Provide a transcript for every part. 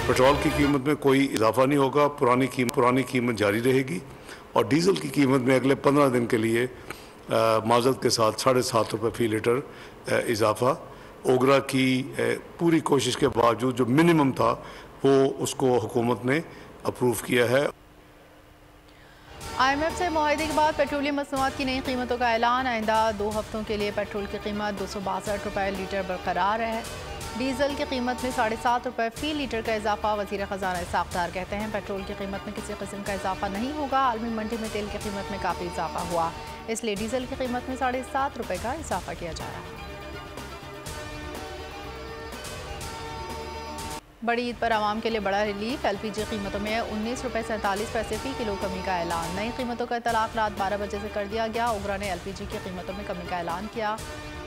Petrol की कीमत में कोई इजाफा नहीं होगा, पुरानी कीमत जारी रहेगी और डीज़ल की कीमत में अगले 15 दिन के लिए माजरत के साथ 7.5 रुपये फ़ी लीटर इजाफा। ओगरा की पूरी कोशिश के बावजूद जो मिनिमम था वो उसको हुकूमत ने अप्रूव किया है। IMF से मुआहदे के बाद पेट्रोलियम मसनूआत की नई कीमतों का ऐलान। आइंदा 2 हफ्तों के लिए पेट्रोल की कीमत 262 रुपये लीटर बरकरार है। डीजल की कीमत में 7.5 रुपये फ़ी लीटर का इजाफा। वज़ीर ख़जाना इसाक़ डार कहते हैं पेट्रोल की कीमत में किसी किस्म का इजाफा नहीं होगा। आलमी मंडी में तेल की कीमत में काफ़ी इजाफा हुआ, इसलिए डीजल की कीमत में 7.5 रुपये का इजाफा किया जा रहा है। बड़ी ईद पर आवाम के लिए बड़ा रिलीफ। LPG कीमतों में 19 रुपये 47 पैसे फ़ी किलो कमी का ऐलान। नई कीमतों का इतलाक़ रात 12 बजे से कर दिया गया। ओगरा ने LPG की कीमतों में कमी का ऐलान किया।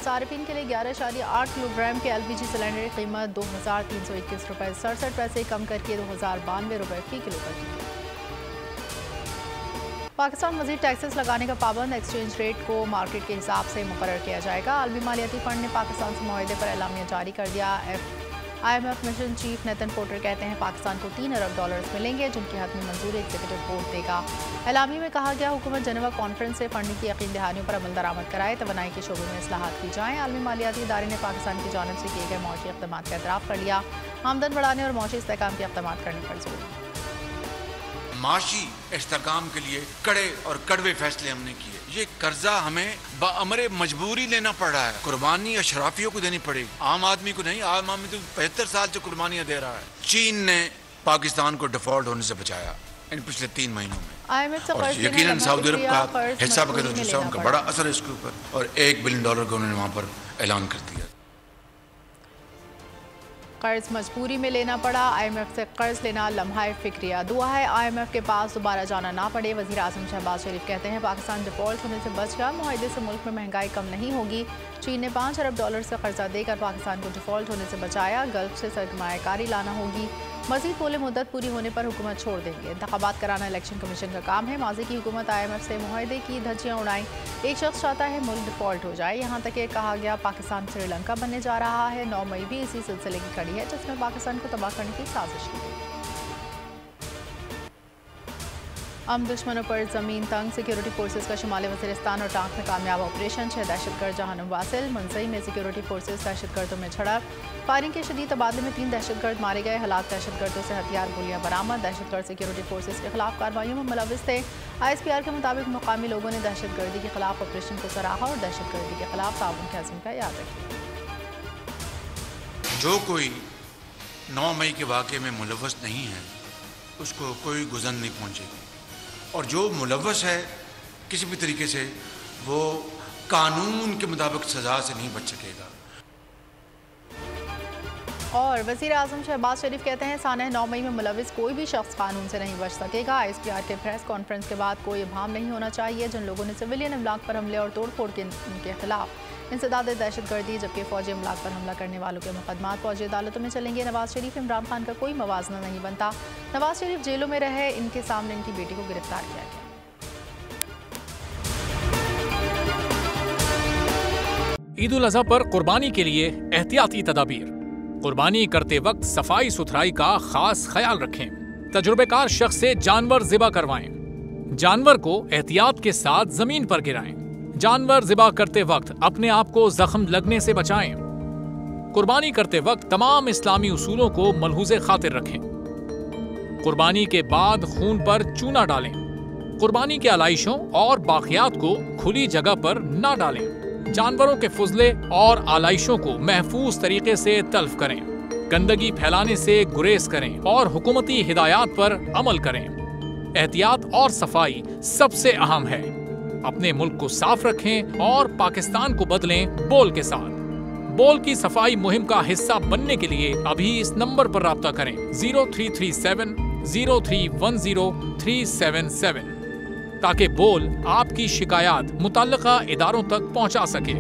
सार्फिन के लिए 11.8 किलोग्राम के LPG सिलेंडर की कीमत 2,321 रुपये 67 पैसे कम करके 2,092 रुपये फ़ी किलो कर दी। पाकिस्तान मज़ीद टैक्सेस लगाने का पाबंद। एक्सचेंज रेट को मार्केट के हिसाब से मुकर्रर किया जाएगा। आलमी मालियाती फ़ंड ने पाकिस्तान से मुआहदे पर एलामिया जारी कर दिया। IMF मिशन चीफ नेतन पोर्टर कहते हैं पाकिस्तान को $3 अरब मिलेंगे, जिनकी हतमी मंजूरी एग्जीक्यूटिव बोर्ड देगा। एलामी में कहा गया हुकूमत जेनेवा कॉन्फ्रेंस से फंडिंग की यकीन दहानियों पर अमल दरामद कराए, तवानाई के शोबे में इस्लाहात की जाएँ। आलमी मालियाती इदारे ने पाकिस्तान की जानिब से किए गए मौशी इक़दामात का एतराफ़ कर लिया। आमदन बढ़ाने और मौशी इस्तेहकाम के इक़दामात करने पर जोर। माशी इस्तेहकाम के लिए कड़े और कड़वे फैसले हमने किए। ये कर्जा हमें बअमरे मजबूरी लेना पड़ रहा है। कुर्बानी अशराफियों को देनी पड़ेगी, आम आदमी को नहीं। आम आदमी तो 75 साल से कुर्बानियां दे रहा है। चीन ने पाकिस्तान को डिफॉल्ट होने से बचाया इन पिछले 3 महीनों में। और यकीनन सऊदी अरब का हिस्सा वगैरह उनका बड़ा असर है इसके ऊपर, और $1 बिलियन का उन्होंने वहां पर ऐलान कर दिया। कर्ज मजबूरी में लेना पड़ा। IMF से कर्ज लेना लम्हा फिक्रिया। दुआ है IMF के पास दोबारा जाना ना पड़े। वज़ीर आज़म शहबाज शरीफ कहते हैं पाकिस्तान डिफॉल्ट होने से बच गया। मुआहदे से मुल्क में महंगाई कम नहीं होगी। चीन ने $5 अरब से कर्जा देकर पाकिस्तान को डिफॉल्ट होने से बचाया। गल्फ से सरमायाकारी लाना होगी। मज़ीद पोले मुद्दत पूरी होने पर हुकूमत छोड़ देंगे। इंतखाबात कराना इलेक्शन कमीशन का काम है। माजी की हुकूमत IMF से मुआहदे की धज्जियाँ उड़ाई। एक शख्स चाहता है मुल्क डिफॉल्ट हो जाए। यहाँ तक कि कहा गया पाकिस्तान श्रीलंका बनने जा रहा है। 9 मई भी इसी सिलसिले की खड़ी है, जिसमें पाकिस्तान को तबाह करने की साजिश की गई। हम दुश्मनों पर जमीन तंग। सिक्योरिटी फोर्सेज का शुमाली वज़ीरिस्तान और टांक में कामयाब ऑपरेशन। 6 दहशतगर्द जहानुम वासिल। मुंसई में सिक्योरिटी फोर्सेज दहशतगर्दों में झड़प। फायरिंग के शदीद तबादले में 3 दहशतगर्द मारे गए। हलाक दहशतगर्दों से हथियार गोलियां बरामद। दहशतगर्द सिक्योरिटी फोर्सेज के खिलाफ कार्रवाइयों में मुलविस थे। ISPR के मुताबिक मुकामी लोगों ने दहशतगर्दी के खिलाफ ऑपरेशन को सराहा और दहशतगर्दी के खिलाफ ताउन के अज़्म का याद रखा। जो कोई 9 मई के वाक़े में मुलव्वस नहीं है उसको कोई गुज़र नहीं पहुँचेगी, और जो मुलव्वस है किसी भी तरीके से वो कानून के मुताबिक सज़ा से नहीं बच सकेगा। और वज़ीर आज़म शहबाज शरीफ कहते हैं सानह 9 मई में मुलविस कोई भी शख्स कानून से नहीं बच सकेगा। ISPR के प्रेस कॉन्फ्रेंस के बाद कोई इब्हाम नहीं होना चाहिए। जिन लोगों ने सिविलियन अमलाक पर हमले और तोड़फोड़ के उनके खिलाफ इंसदाद दहशतगर्दी, जबकि फौजी अमलाक पर हमला करने वालों के मुकदमात फौजी अदालतों में चलेंगे। नवाज शरीफ इमरान खान का कोई मवाजना नहीं बनता। नवाज शरीफ जेलों में रहे, इनके सामने इनकी बेटी को गिरफ्तार किया गया। ईद उल अज़हा पर कुर्बानी के लिए एहतियाती तदाबीर। कुर्बानी करते वक्त सफाई सुथराई का खास ख्याल रखें। तजुर्बेकार शख्स से जानवर ज़िबा करवाएं। जानवर को एहतियात के साथ जमीन पर गिराएं। जानवर ज़िबा करते वक्त अपने आप को जख्म लगने से बचाएं। कुर्बानी करते वक्त तमाम इस्लामी उसूलों को मलहूज़े खातिर रखें। कुर्बानी के बाद खून पर चूना डालें। कुर्बानी के आलाइशों और बाक़ियात को खुली जगह पर ना डालें। जानवरों के फुजले और आलाइशों को महफूज तरीके से तल्फ करें। गंदगी फैलाने से गुरेज करें और हुकूमती हिदायत पर अमल करें। एहतियात और सफाई सबसे अहम है। अपने मुल्क को साफ रखें और पाकिस्तान को बदलें बोल के साथ। बोल की सफाई मुहिम का हिस्सा बनने के लिए अभी इस नंबर पर राब्ता करें 0337 0310 377 ताकि बोल आपकी शिकायत मुतल्लिका इदारों तक पहुंचा सके।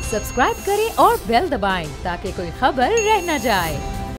सब्सक्राइब करें और बेल दबाएं ताकि कोई खबर रह न जाए।